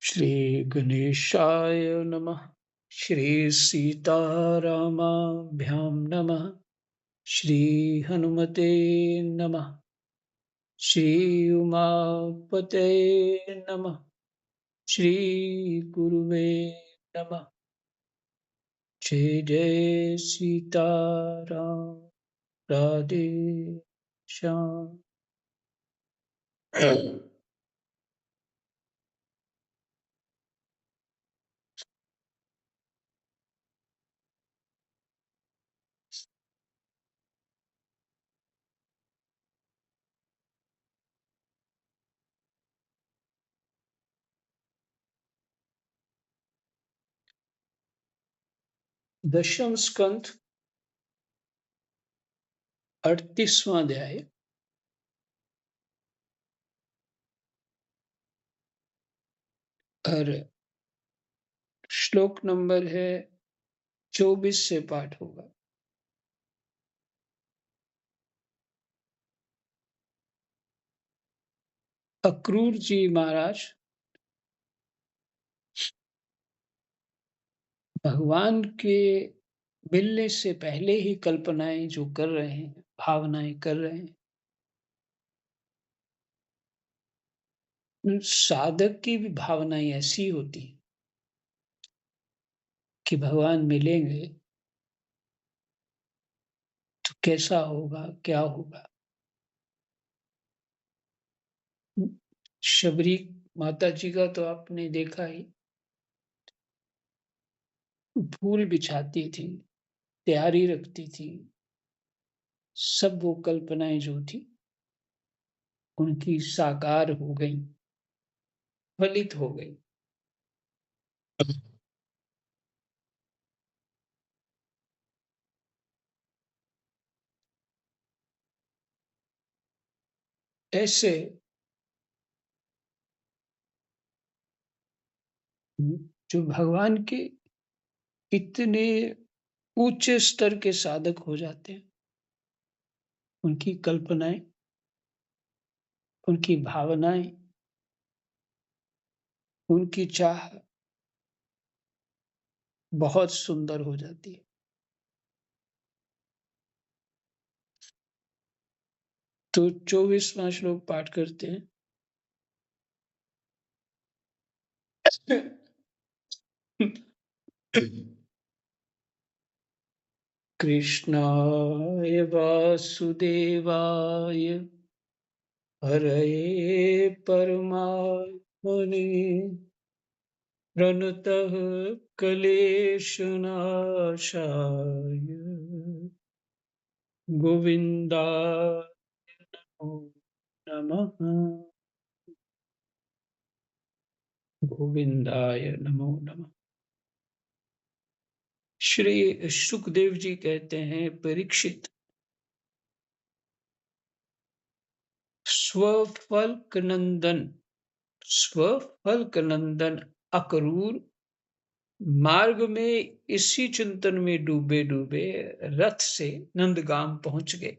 श्रीगणेशाय नमः। श्रीसीतारामाभ्यां नमः। श्रीहनुमते नमः। श्रीउमापतये नमः। श्रीगुरुवे नमः। जय जय सीताराम। राधे श्याम। 10वीं स्कंध 38वां अध्याय और श्लोक नंबर है 24 से पाठ होगा। अक्रूर जी महाराज भगवान के मिलने से पहले ही कल्पनाएं जो कर रहे हैं, भावनाएं कर रहे हैं, साधक की भी भावनाएं ऐसी होती कि भगवान मिलेंगे तो कैसा होगा, क्या होगा। शबरी माता जी का तो आपने देखा ही, फूल बिछाती थी, तैयारी रखती थी, सब वो कल्पनाएं जो थी उनकी साकार हो गई, फलित हो गई। ऐसे जो भगवान के इतने ऊंचे स्तर के साधक हो जाते हैं, उनकी कल्पनाएं, उनकी भावनाएं, उनकी चाह बहुत सुंदर हो जाती है। तो 24वां श्लोक पाठ करते हैं। कृष्णाय वासुदेवाय हरये परमात्मने प्रणतः क्लेशनाशाय गोविन्दाय नमः। गोविंदाय नमो नमः। श्री सुखदेव जी कहते हैं, परीक्षित, स्वफल्क नंदन, स्वफल्क नंदन अक्रूर मार्ग में इसी चिंतन में डूबे डूबे रथ से नंदगाम पहुंच गए।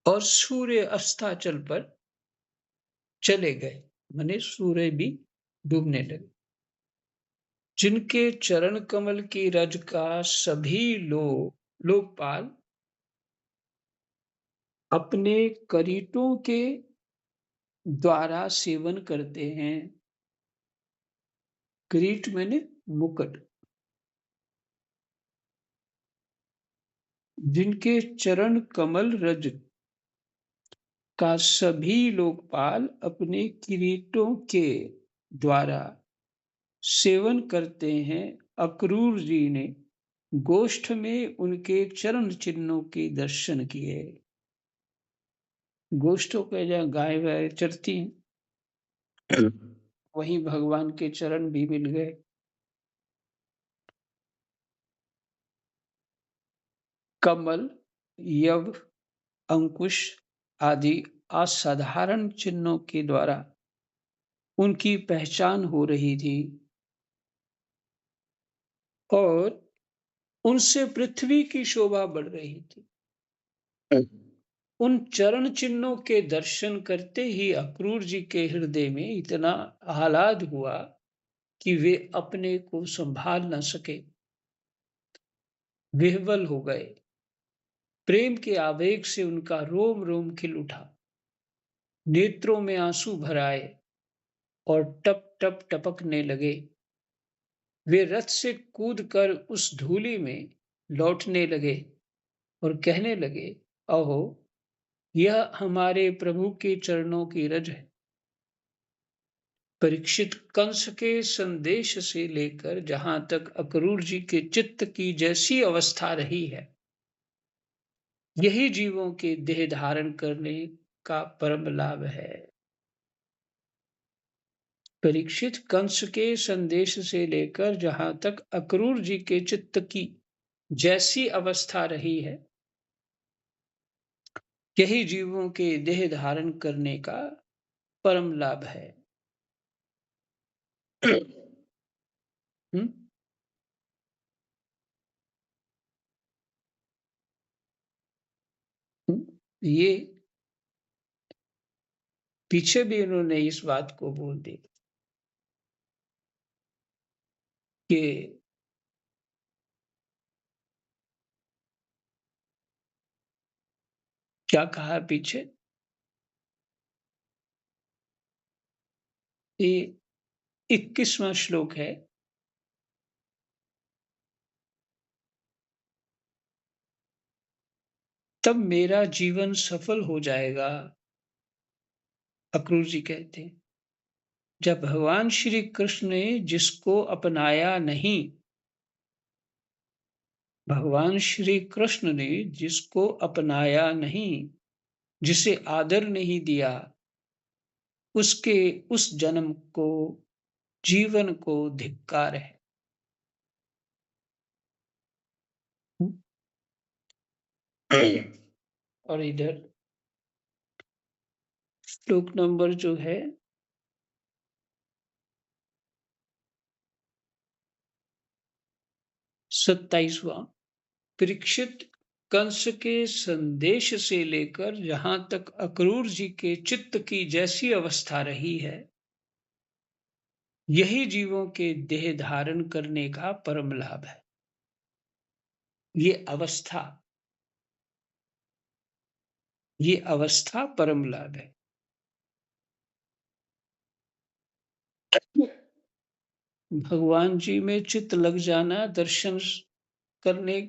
और सूर्य अस्ताचल पर चले गए, माने सूर्य भी डूबने लगे। जिनके चरण कमल की रज का सभी लोकपाल अपने करीटों के द्वारा सेवन करते हैं। किरीट मैंने मुकुट। जिनके चरण कमल रज का सभी लोकपाल अपने किरीटों के द्वारा सेवन करते हैं, अक्रूर जी ने गोष्ठ में उनके चरण चिन्हों के दर्शन किए। गोष्ठों पे जहाँ गाय वाय चरती हैं, वहीं भगवान के चरण भी मिल गए। कमल, यव, अंकुश आदि असाधारण चिन्हों के द्वारा उनकी पहचान हो रही थी। और उनसे पृथ्वी की शोभा बढ़ रही थी। उन चरण चिन्हों के दर्शन करते ही अक्रूर जी के हृदय में इतना आह्लाद हुआ कि वे अपने को संभाल न सके, विह्वल हो गए। प्रेम के आवेग से उनका रोम रोम खिल उठा, नेत्रों में आंसू भर आए और टप टप टपकने लगे। वे रथ से कूदकर उस धूलि में लौटने लगे और कहने लगे, अहो, यह हमारे प्रभु के चरणों की रज है। परीक्षित, कंस के संदेश से लेकर जहां तक अक्रूर जी के चित्त की जैसी अवस्था रही है, यही जीवों के देह धारण करने का परम लाभ है। परीक्षित, कंस के संदेश से लेकर जहां तक अक्रूर जी के चित्त की जैसी अवस्था रही है, यही जीवों के देह धारण करने का परम लाभ है। हम्म? ये पीछे भी उन्होंने इस बात को बोल दी कि क्या कहा पीछे, ये 21वां श्लोक है। तब मेरा जीवन सफल हो जाएगा, अक्रूर जी कहते हैं, जब भगवान श्री कृष्ण ने जिसको अपनाया नहीं, भगवान श्री कृष्ण ने जिसको अपनाया नहीं, जिसे आदर नहीं दिया, उसके उस जन्म को, जीवन को धिक्कार है। और इधर श्लोक नंबर जो है 27वां। परीक्षित, कंस के संदेश से लेकर जहां तक अक्रूर जी के चित्त की जैसी अवस्था रही है, यही जीवों के देह धारण करने का परम लाभ है। ये अवस्था, ये अवस्था परम लाभ है। भगवान जी में चित्त लग जाना दर्शन करने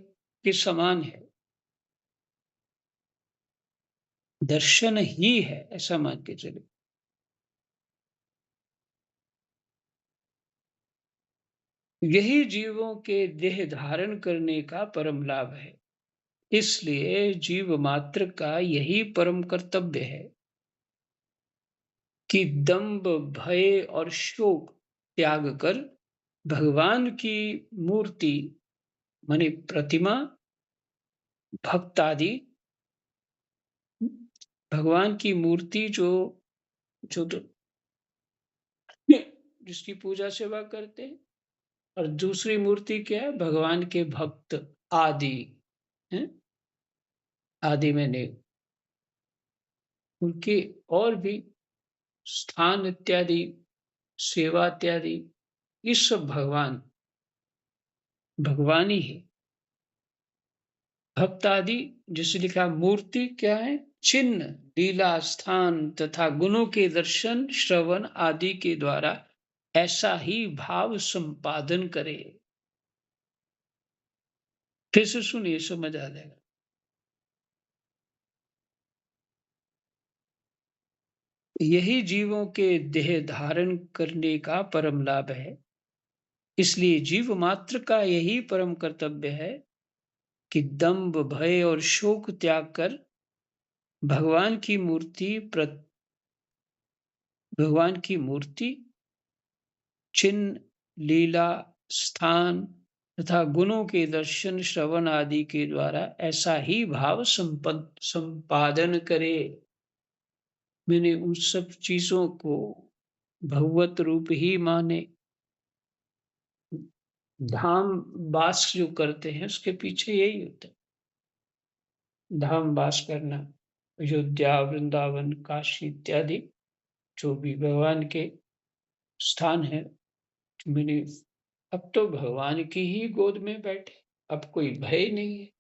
के समान है, दर्शन ही है, ऐसा मान के चले। यही जीवों के देह धारण करने का परम लाभ है। इसलिए जीव मात्र का यही परम कर्तव्य है कि दंभ, भय और शोक त्याग कर भगवान की मूर्ति माने प्रतिमा, भक्त आदि, भगवान की मूर्ति जो जो तो जिसकी पूजा सेवा करते हैं, और दूसरी मूर्ति क्या है, भगवान के भक्त आदि हैं, आदि में नहीं, उनके और भी स्थान इत्यादि, सेवा इत्यादि, ये सब भगवान, भगवान ही है। भक्त आदि जिसे लिखा, मूर्ति क्या है, चिन्ह, लीला, स्थान तथा गुणों के दर्शन, श्रवण आदि के द्वारा ऐसा ही भाव संपादन करे। फिर से सुनिए, समझ आ जाएगा। यही जीवों के देह धारण करने का परम लाभ है। इसलिए जीव मात्र का यही परम कर्तव्य है कि दंभ, भय और शोक त्याग कर भगवान की मूर्ति भगवान की मूर्ति, चिन्ह, लीला, स्थान तथा गुणों के दर्शन, श्रवण आदि के द्वारा ऐसा ही भाव संपादन करे। मैंने उन सब चीजों को भगवत रूप ही माने, धाम वास जो करते हैं उसके पीछे यही होता है। धाम वास करना, अयोध्या, वृंदावन, काशी इत्यादि जो भी भगवान के स्थान हैं, मैंने अब तो भगवान की ही गोद में बैठे, अब कोई भय नहीं है।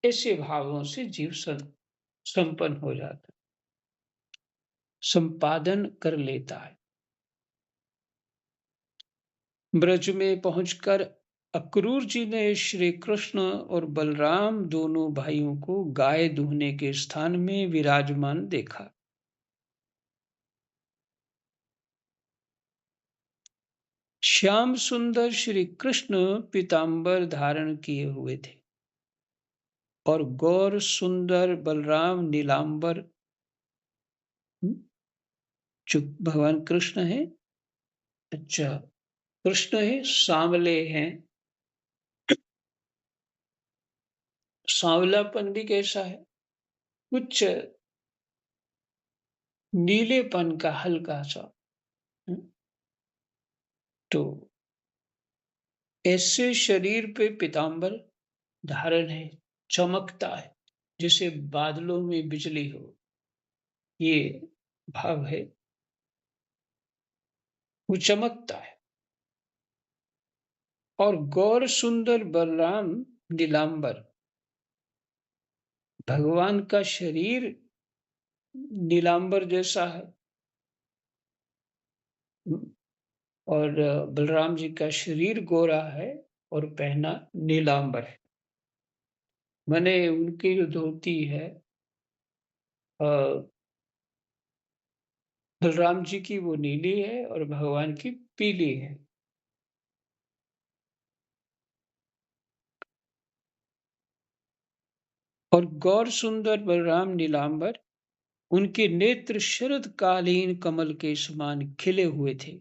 ऐसे भावों से जीव संपन्न हो जाता है, संपादन कर लेता है। ब्रज में पहुंचकर अक्रूर जी ने श्री कृष्ण और बलराम दोनों भाइयों को गाय दूहने के स्थान में विराजमान देखा। श्याम सुंदर श्री कृष्ण पीतांबर धारण किए हुए थे और गौर सुंदर बलराम नीलांबर, जो भगवान कृष्ण है, अच्छा कृष्ण है, सांवले हैं। सांवलापन भी कैसा है? कुछ नीलेपन का हल्का सा। हम्म, तो ऐसे शरीर पे पीतांबर धारण है, चमकता है जैसे बादलों में बिजली हो, ये भाव है। वो चमकता है। और गौर सुंदर बलराम नीलांबर, भगवान का शरीर नीलांबर जैसा है, और बलराम जी का शरीर गोरा है और पहना नीलांबर है। मैंने उनकी जो धोती है, अ, बलराम जी की वो नीली है और भगवान की पीली है। और गौर सुंदर बलराम नीलांबर, उनके नेत्र शरद कालीन कमल के समान खिले हुए थे।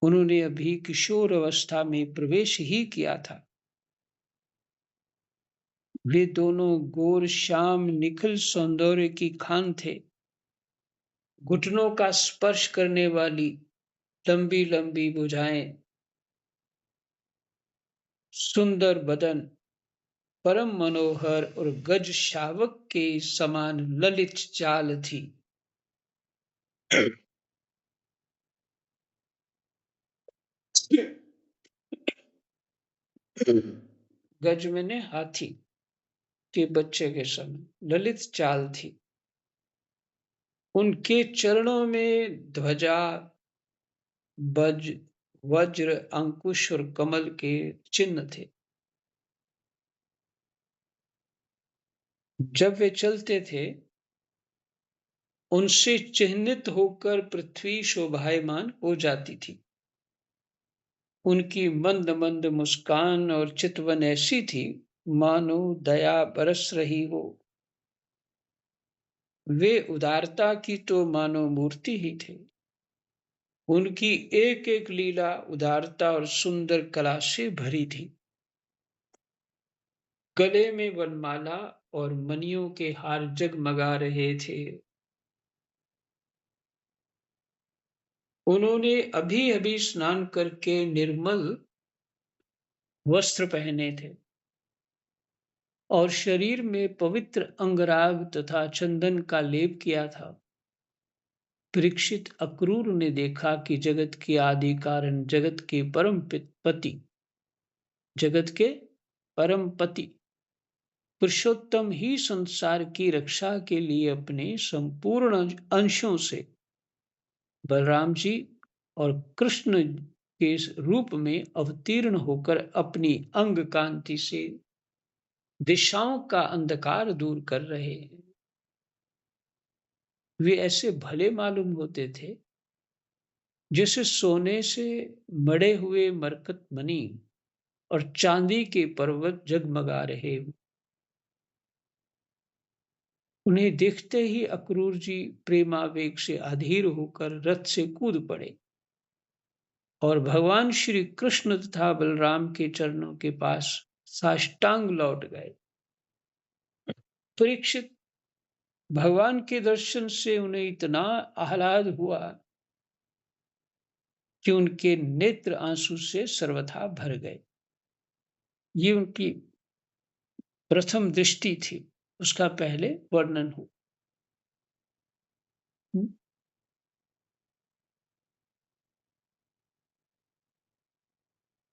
उन्होंने अभी किशोर अवस्था में प्रवेश ही किया था। वे दोनों गोर श्याम निखिल सौंदर्य की खान थे। घुटनों का स्पर्श करने वाली लंबी लंबी भुजाएं, सुंदर बदन, परम मनोहर और गज शावक के समान ललित चाल थी। गज मैंने हाथी के बच्चे के समय ललित चाल थी। उनके चरणों में ध्वजा, बज, वज्र, अंकुश और कमल के चिन्ह थे। जब वे चलते थे, उनसे चिन्हित होकर पृथ्वी शोभायमान हो जाती थी। उनकी मंद मंद मुस्कान और चितवन ऐसी थी मानो दया बरस रही हो। वे उदारता की तो मानो मूर्ति ही थे। उनकी एक एक लीला उदारता और सुंदर कला से भरी थी। गले में वनमाला और मणियों के हार जगमगा रहे थे। उन्होंने अभी अभी स्नान करके निर्मल वस्त्र पहने थे और शरीर में पवित्र अंगराग तथा चंदन का लेप किया था। परीक्षित अक्रूर ने देखा कि जगत के आदि कारण, जगत के परम पति पुरुषोत्तम ही संसार की रक्षा के लिए अपने संपूर्ण अंशों से बलराम जी और कृष्ण के रूप में अवतीर्ण होकर अपनी अंग कांति से दिशाओं का अंधकार दूर कर रहे हैं। वे ऐसे भले मालूम होते थे जैसे सोने से मढ़े हुए मरकत मणि और चांदी के पर्वत जगमगा रहे हों। उन्हें देखते ही अक्रूर जी प्रेमावेग से अधीर होकर रथ से कूद पड़े और भगवान श्री कृष्ण तथा बलराम के चरणों के पास साष्टांग लौट गए। परीक्षित, भगवान के दर्शन से उन्हें इतना आह्लाद हुआ कि उनके नेत्र आंसू से सर्वथा भर गए। ये उनकी प्रथम दृष्टि थी, उसका पहले वर्णन हो।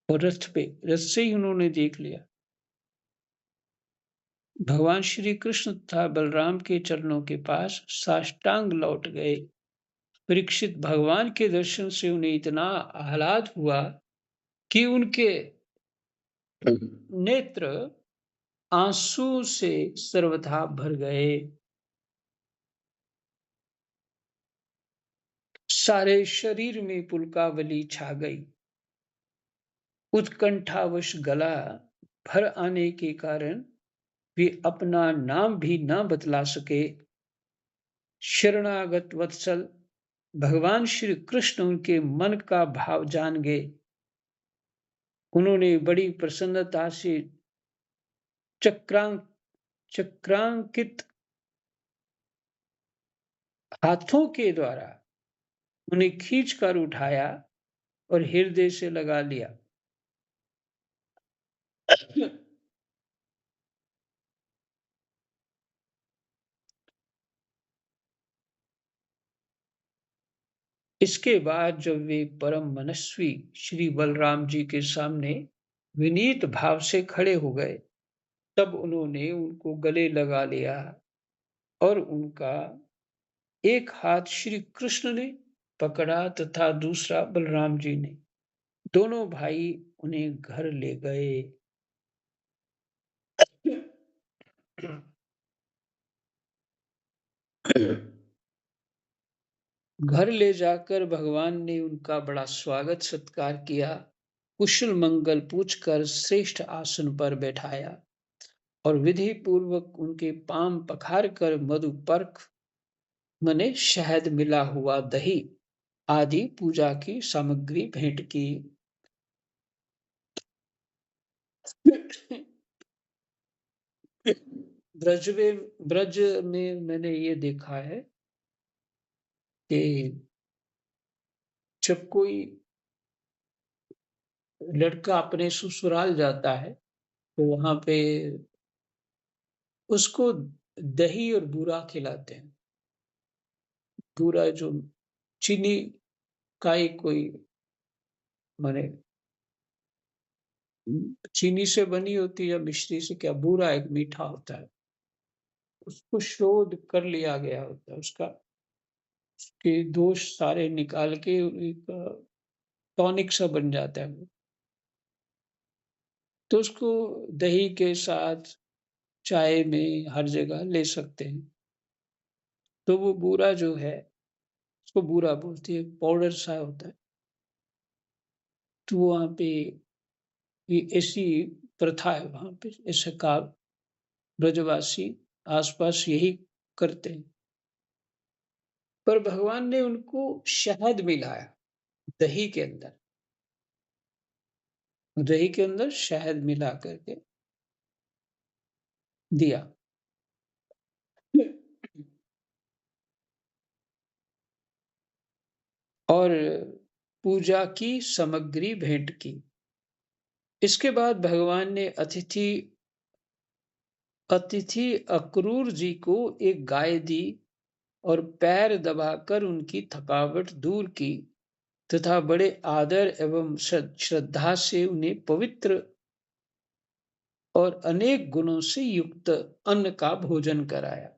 और रथ से ही उन्होंने देख लिया। भगवान श्री कृष्ण तथा बलराम के चरणों के पास साष्टांग लौट गए। परीक्षित भगवान के दर्शन से उन्हें इतना आह्लाद हुआ कि उनके नेत्र आंसू से सर्वथा भर गए। सारे शरीर में पुलकावली छा गई। उत्कंठावश गला भर आने के कारण वे अपना नाम भी न बतला सके। शरणागत वत्सल भगवान श्री कृष्ण उनके मन का भाव जान गए। उन्होंने बड़ी प्रसन्नता से चक्रांकित हाथों के द्वारा उन्हें खींचकर उठाया और हृदय से लगा लिया। इसके बाद जब वे परम मनस्वी श्री बलराम जी के सामने विनीत भाव से खड़े हो गए, तब उन्होंने उनको गले लगा लिया और उनका एक हाथ श्री कृष्ण ने पकड़ा तथा दूसरा बलराम जी ने। दोनों भाई उन्हें घर ले गए। घर ले जाकर भगवान ने उनका बड़ा स्वागत सत्कार किया, कुशल मंगल पूछकर श्रेष्ठ आसन पर बैठाया और विधि पूर्वक उनके पांव पखार कर मधुपर्क मने शहद मिला हुआ दही आदि पूजा की सामग्री भेंट की। ब्रज में मैंने ये देखा है कि जब कोई लड़का अपने ससुराल जाता है तो वहां पे उसको दही और बूरा खिलाते हैं। बूरा जो चीनी का ही कोई माने चीनी से बनी होती है या मिश्री से, क्या बूरा एक मीठा होता है, उसको शोध कर लिया गया होता है, उसका उसके दोष सारे निकाल के एक टॉनिक सा बन जाता है वो। तो उसको दही के साथ चाय में हर जगह ले सकते हैं। तो वो बूरा जो है उसको बूरा बोलते हैं, पाउडर सा होता है। तो वहाँ पे ये ऐसी प्रथा है, वहाँ पे ऐसे का ब्रजवासी आसपास यही करते हैं। पर भगवान ने उनको शहद मिलाया दही के अंदर, दही के अंदर शहद मिला करके दिया। और पूजा की सामग्री भेंट की। इसके बाद भगवान ने अतिथि अतिथि अक्रूर जी को एक गाय दी और पैर दबाकर उनकी थकावट दूर की तथा बड़े आदर एवं श्रद्धा से उन्हें पवित्र और अनेक गुणों से युक्त अन्न का भोजन कराया।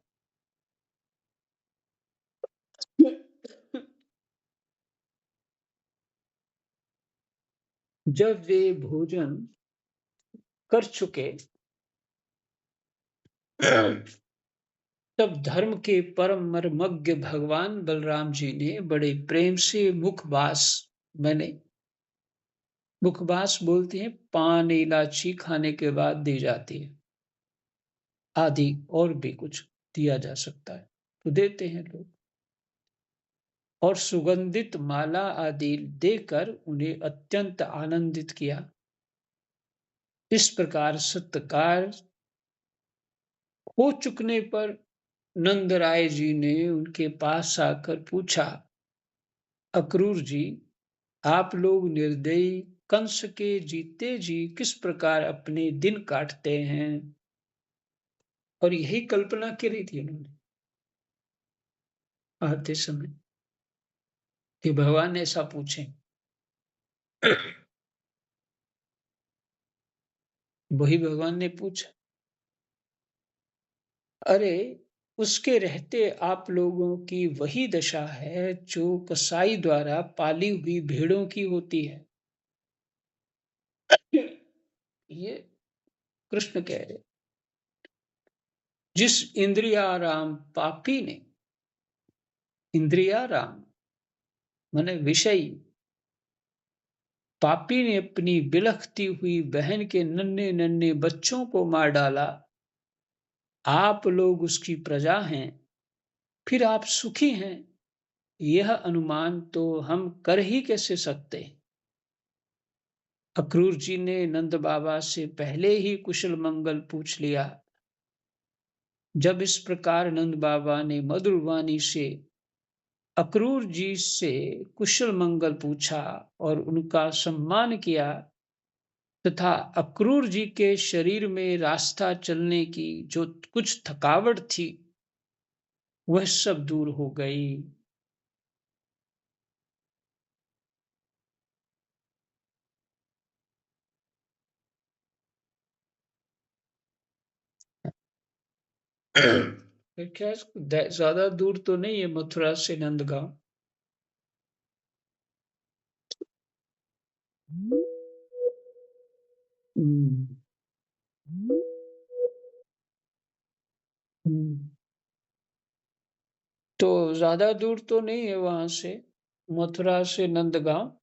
जब वे भोजन कर चुके तब धर्म के परम मर्मज्ञ भगवान बलराम जी ने बड़े प्रेम से मुखबास बोलते हैं, पान इलायची खाने के बाद दी जाती है, आदि और भी कुछ दिया जा सकता है तो देते हैं लोग, और सुगंधित माला आदि देकर उन्हें अत्यंत आनंदित किया। इस प्रकार सत्कार हो चुकने पर नंद राय जी ने उनके पास आकर पूछा, अक्रूर जी, आप लोग निर्दयी कंस के जीते जी किस प्रकार अपने दिन काटते हैं। और यही कल्पना करी थी उन्होंने आते समय कि भगवान ऐसा पूछे। वही भगवान ने पूछा, अरे उसके रहते आप लोगों की वही दशा है जो कसाई द्वारा पाली हुई भेड़ों की होती है। ये कृष्ण कह रहे, जिस इंद्रियाराम पापी ने, इंद्रियाराम माने विषयी, पापी ने अपनी बिलखती हुई बहन के नन्हे नन्हे बच्चों को मार डाला, आप लोग उसकी प्रजा हैं, फिर आप सुखी हैं, यह अनुमान तो हम कर ही कैसे सकते। अक्रूर जी ने नंद बाबा से पहले ही कुशल मंगल पूछ लिया। जब इस प्रकार नंद बाबा ने मधुर वाणी से अक्रूर जी से कुशल मंगल पूछा और उनका सम्मान किया तथा अक्रूर जी के शरीर में रास्ता चलने की जो कुछ थकावट थी वह सब दूर हो गई। फिर क्या ज्यादा दूर तो नहीं है मथुरा से नंदगांव। हम्म, हम्म। तो ज्यादा दूर तो नहीं है वहां से, मथुरा से नंदगांव।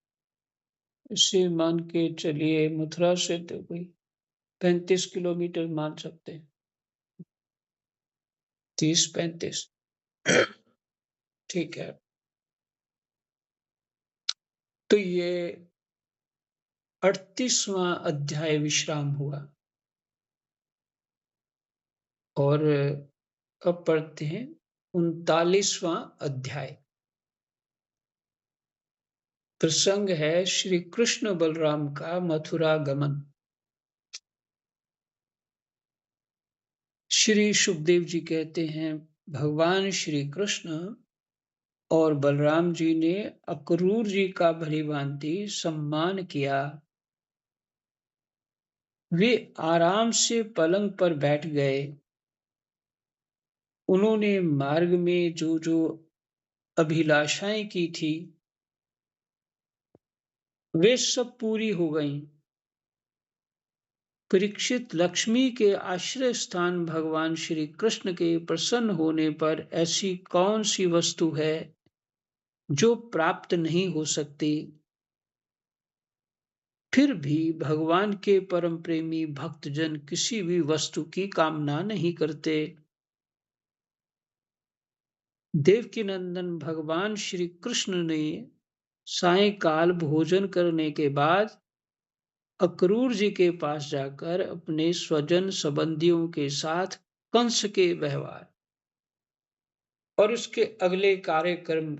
इसे मान के चलिए मथुरा से तो कोई 35 किलोमीटर मान सकते हैं। 30-35। ठीक है। तो ये 38वां अध्याय विश्राम हुआ और अब पढ़ते हैं 39वां अध्याय। प्रसंग है श्री कृष्ण बलराम का मथुरा गमन। श्री सुखदेव जी कहते हैं, भगवान श्री कृष्ण और बलराम जी ने अक्रूर जी का भलीभांति सम्मान किया। वे आराम से पलंग पर बैठ गए। उन्होंने मार्ग में जो जो अभिलाषाएं की थी वे सब पूरी हो गईं। परीक्षित, लक्ष्मी के आश्रय स्थान भगवान श्री कृष्ण के प्रसन्न होने पर ऐसी कौन सी वस्तु है जो प्राप्त नहीं हो सकती। फिर भी भगवान के परम प्रेमी भक्तजन किसी भी वस्तु की कामना नहीं करते। देवकी नंदन भगवान श्री कृष्ण ने सायंकाल भोजन करने के बाद अक्रूर जी के पास जाकर अपने स्वजन संबंधियों के साथ कंस के व्यवहार और उसके अगले कार्यक्रम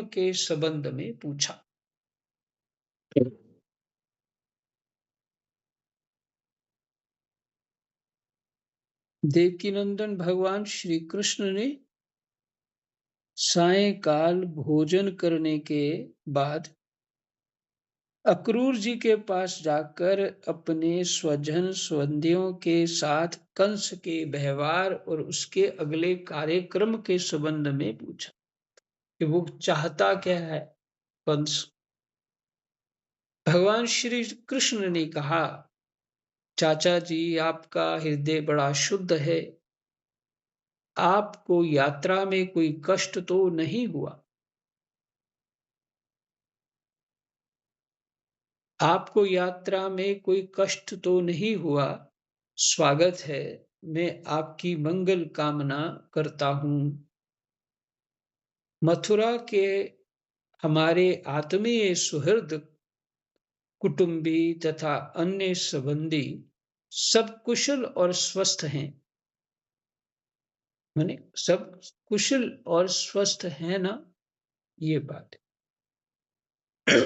के संबंध में पूछा। देवकीनंदन भगवान श्री कृष्ण ने सायंकाल भोजन करने के बाद अक्रूर जी के पास जाकर अपने स्वजन संबंधियों के साथ कंस के व्यवहार और उसके अगले कार्यक्रम के संबंध में पूछा कि वो चाहता क्या है कंस। भगवान श्री कृष्ण ने कहा, चाचा जी आपका हृदय बड़ा शुद्ध है, आपको यात्रा में कोई कष्ट तो नहीं हुआ। आपको यात्रा में कोई कष्ट तो नहीं हुआ। स्वागत है, मैं आपकी मंगल कामना करता हूँ। मथुरा के हमारे आत्मीय सुहृद, कुटुंबी तथा अन्य संबंधी सब कुशल और स्वस्थ हैं। माने सब कुशल और स्वस्थ हैं ना। ये बात है।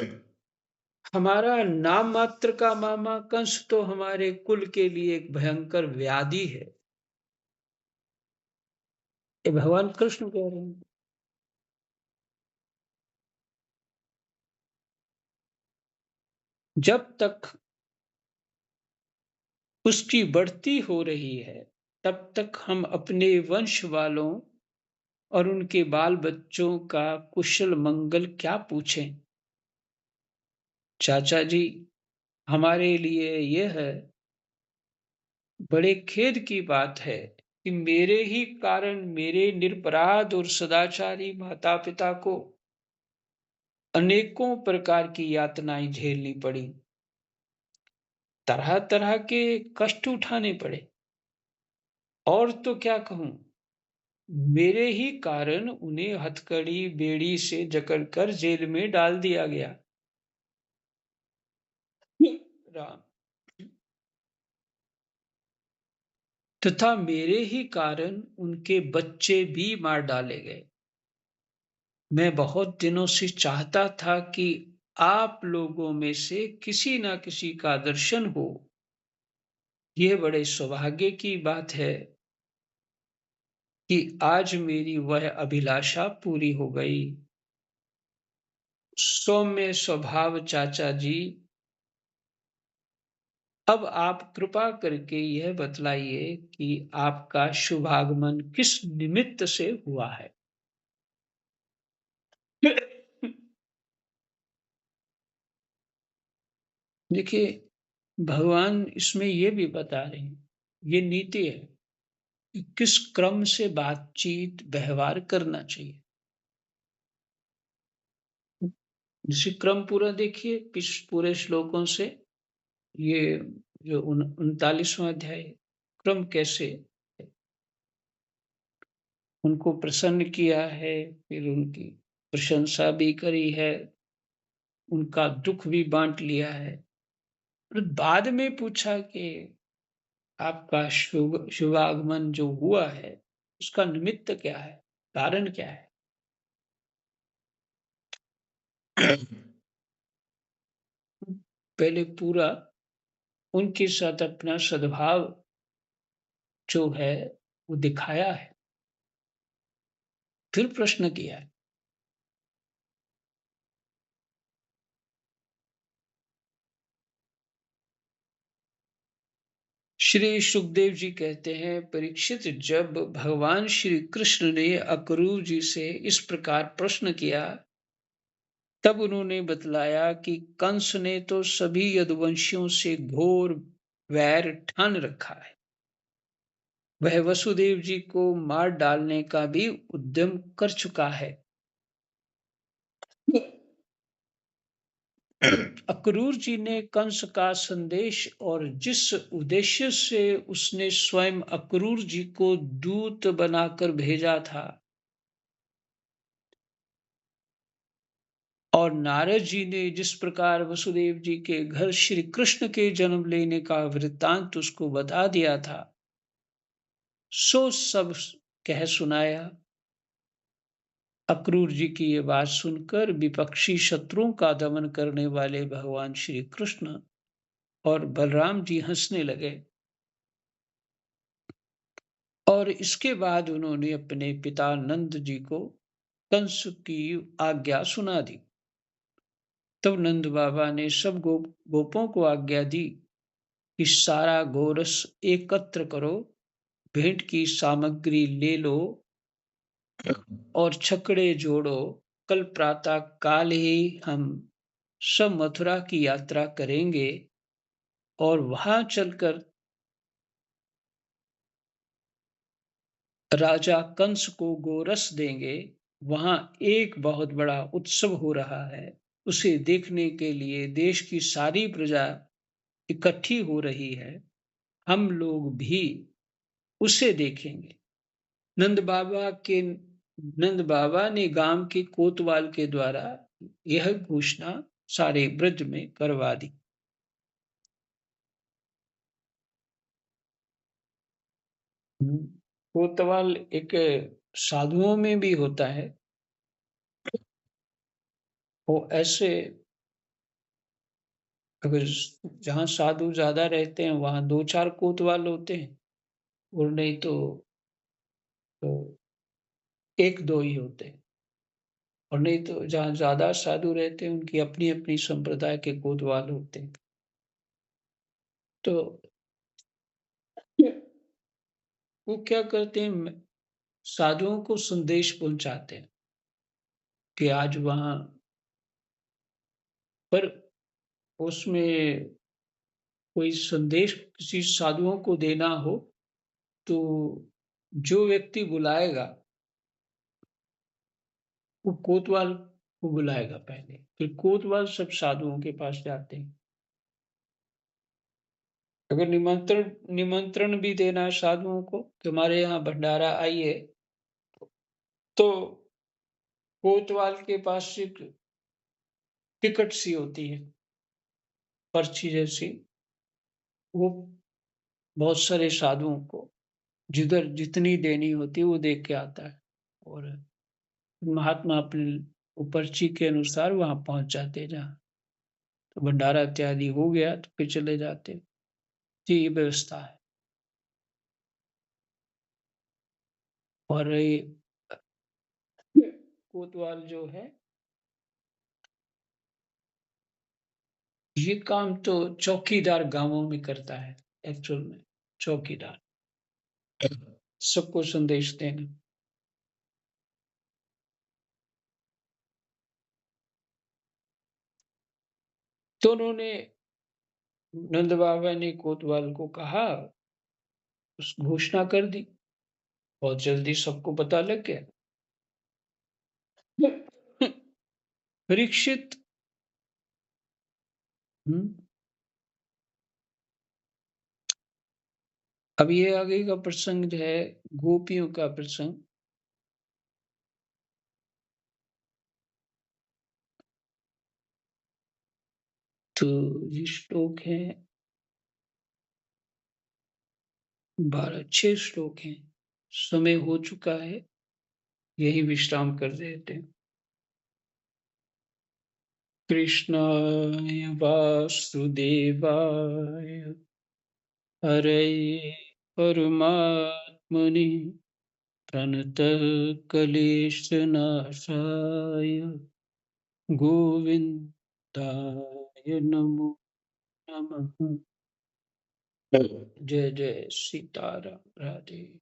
हमारा नाम मात्र का मामा कंस तो हमारे कुल के लिए एक भयंकर व्याधि है। ये भगवान कृष्ण कह रहे हैं। जब तक उसकी बढ़ती हो रही है, तब तक हम अपने वंश वालों और उनके बाल बच्चों का कुशल मंगल क्या पूछें। चाचा जी, हमारे लिए यह बड़े खेद की बात है कि मेरे ही कारण मेरे निरपराध और सदाचारी माता पिता को अनेकों प्रकार की यातनाएं झेलनी पड़ी, तरह तरह के कष्ट उठाने पड़े। और तो क्या कहूं, मेरे ही कारण उन्हें हथकड़ी बेड़ी से जकड़कर जेल में डाल दिया गया। राम, तथा मेरे ही कारण उनके बच्चे भी मार डाले गए। मैं बहुत दिनों से चाहता था कि आप लोगों में से किसी न किसी का दर्शन हो। यह बड़े सौभाग्य की बात है कि आज मेरी वह अभिलाषा पूरी हो गई। सौम्य स्वभाव चाचा जी, अब आप कृपा करके यह बतलाइए कि आपका शुभागमन किस निमित्त से हुआ है। देखिए, भगवान इसमें ये भी बता रहे हैं, ये नीति है कि किस क्रम से बातचीत व्यवहार करना चाहिए। जैसे क्रम पूरा देखिए पूरे श्लोकों से, ये जो 39वां अध्याय, क्रम कैसे उनको प्रसन्न किया है, फिर उनकी प्रशंसा भी करी है, उनका दुख भी बांट लिया है, और बाद में पूछा कि आपका शुभागमन जो हुआ है, उसका निमित्त क्या है, कारण क्या है। पहले पूरा उनके साथ अपना सद्भाव जो है वो दिखाया है, फिर प्रश्न किया है। श्री सुखदेव जी कहते हैं, परीक्षित, जब भगवान श्री कृष्ण ने अक्रूर जी से इस प्रकार प्रश्न किया, तब उन्होंने बतलाया कि कंस ने तो सभी यदुवंशियों से घोर वैर ठान रखा है। वह वसुदेव जी को मार डालने का भी उद्यम कर चुका है। अक्रूर जी ने कंस का संदेश और जिस उद्देश्य से उसने स्वयं अक्रूर जी को दूत बनाकर भेजा था, और नारद जी ने जिस प्रकार वसुदेव जी के घर श्री कृष्ण के जन्म लेने का वृत्तांत उसको बता दिया था, सो सब कह सुनाया। अक्रूर जी की ये बात सुनकर विपक्षी शत्रुओं का दमन करने वाले भगवान श्री कृष्ण और बलराम जी हंसने लगे, और इसके बाद उन्होंने अपने पिता नंद जी को कंस की आज्ञा सुना दी। तब नंद बाबा ने सब गोपों को आज्ञा दी कि सारा गोरस एकत्र करो, भेंट की सामग्री ले लो और छकड़े जोड़ो। कल प्रातः काल ही हम सब मथुरा की यात्रा करेंगे और वहां चलकर राजा कंस को गोरस देंगे। वहां एक बहुत बड़ा उत्सव हो रहा है, उसे देखने के लिए देश की सारी प्रजा इकट्ठी हो रही है। हम लोग भी उसे देखेंगे। नंद बाबा के नंद बाबा ने गांव के कोतवाल के द्वारा यह घोषणा सारे ब्रज में करवा दी। कोतवाल एक साधुओं में भी होता है। वो ऐसे अगर जहाँ साधु ज़्यादा रहते हैं, वहाँ 2-4 कोतवाल होते हैं और नहीं तो 1-2 ही होते हैं। और नहीं तो जहाँ ज़्यादा साधु रहते हैं, उनकी अपनी-अपनी संप्रदाय के कोतवाल होते हैं। तो वो क्या करते हैं, साधुओं को संदेश पहुँचाते हैं कि आज वहाँ पर उसमें कोई संदेश किसी साधुओं को देना हो, तो जो व्यक्ति बुलाएगा, वो कोतवाल को बुलाएगा पहले, फिर कोतवाल सब साधुओं के पास जाते हैं। अगर निमंत्रण निमंत्रण भी देना है साधुओं को कि हमारे यहाँ भंडारा आइए, तो कोतवाल के पास एक टिकट सी होती है, पर्ची जैसी, वो बहुत सारे साधुओं को जिधर जितनी देनी होती है वो दे के आता है और महात्मा अपनी वो पर्ची के अनुसार वहाँ पहुँच जाते हैं जहाँ। तो भंडारा इत्यादि हो गया तो फिर चले जाते हैं। जी, ये व्यवस्था है। और ये कोतवाल जो है, ये काम तो चौकीदार गाँवों में करता है, एक्चुअल में, चौकीदार। सबको संदेश देना। तो उन्होंने नंद बाबा ने कोतवाल को कहा, उस घोषणा कर दी, बहुत जल्दी सबको पता लग गया। परीक्षित हुँ, अब ये आगे का प्रसंग जो है, गोपियों का प्रसंग। तो ये श्लोक है 12, 6 श्लोक हैं। समय हो चुका है, यहीं विश्राम कर देते हैं। कृष्णाय वासुदेवाय हरये परमात्मने प्रणतक्लेशनाशाय गोविन्दाय नमो नमः। जय जय सीताराम, राधे।